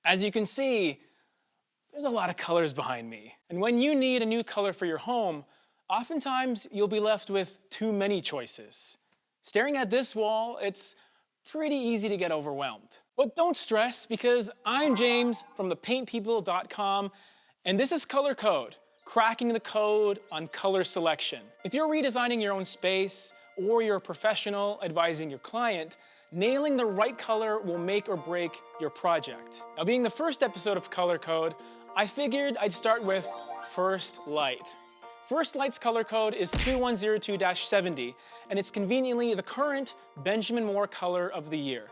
As you can see, there's a lot of colors behind me. And when you need a new color for your home, oftentimes you'll be left with too many choices. Staring at this wall, it's pretty easy to get overwhelmed. But don't stress, because I'm James from thepaintpeople.com, and this is Color Code, cracking the code on color selection. If you're redesigning your own space, or you're a professional advising your client, nailing the right color will make or break your project. Now, being the first episode of Color Code, I figured I'd start with First Light. First Light's color code is 2102-70, and it's conveniently the current Benjamin Moore color of the year.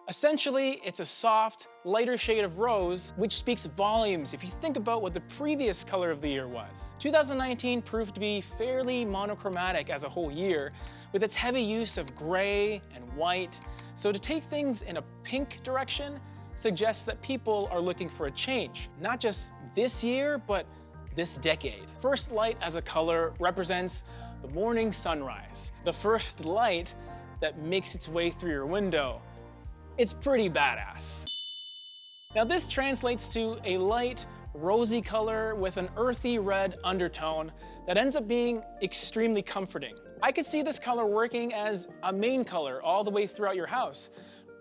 Essentially, it's a soft, lighter shade of rose, which speaks volumes if you think about what the previous color of the year was. 2019 proved to be fairly monochromatic as a whole year, with its heavy use of gray and white. So to take things in a pink direction suggests that people are looking for a change, not just this year, but this decade. First Light as a color represents the morning sunrise, the first light that makes its way through your window. It's pretty badass. Now this translates to a light, rosy color with an earthy red undertone that ends up being extremely comforting. I could see this color working as a main color all the way throughout your house,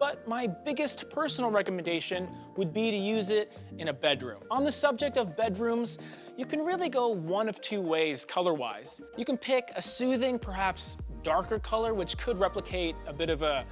but my biggest personal recommendation would be to use it in a bedroom. On the subject of bedrooms, you can really go one of two ways color-wise. You can pick a soothing, perhaps darker color, which could replicate a bit of a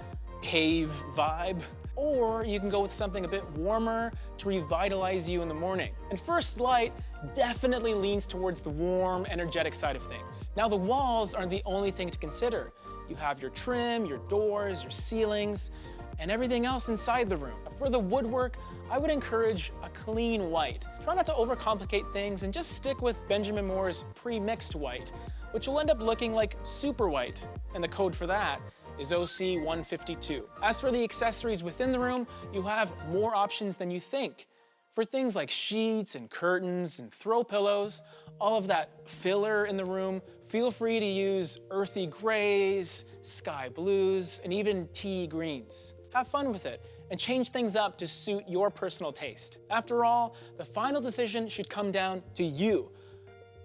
cave vibe, or you can go with something a bit warmer to revitalize you in the morning. And First Light definitely leans towards the warm, energetic side of things. Now the walls aren't the only thing to consider. You have your trim, your doors, your ceilings, and everything else inside the room. For the woodwork, I would encourage a clean white. Try not to overcomplicate things and just stick with Benjamin Moore's pre-mixed white, which will end up looking like super white, and the code for that is OC152. As for the accessories within the room, you have more options than you think. For things like sheets and curtains and throw pillows, all of that filler in the room, feel free to use earthy grays, sky blues, and even tea greens. Have fun with it and change things up to suit your personal taste. After all, the final decision should come down to you.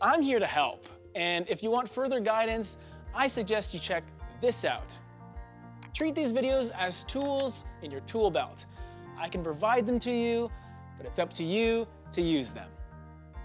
I'm here to help, and if you want further guidance, I suggest you check this out. Treat these videos as tools in your tool belt. I can provide them to you, but it's up to you to use them.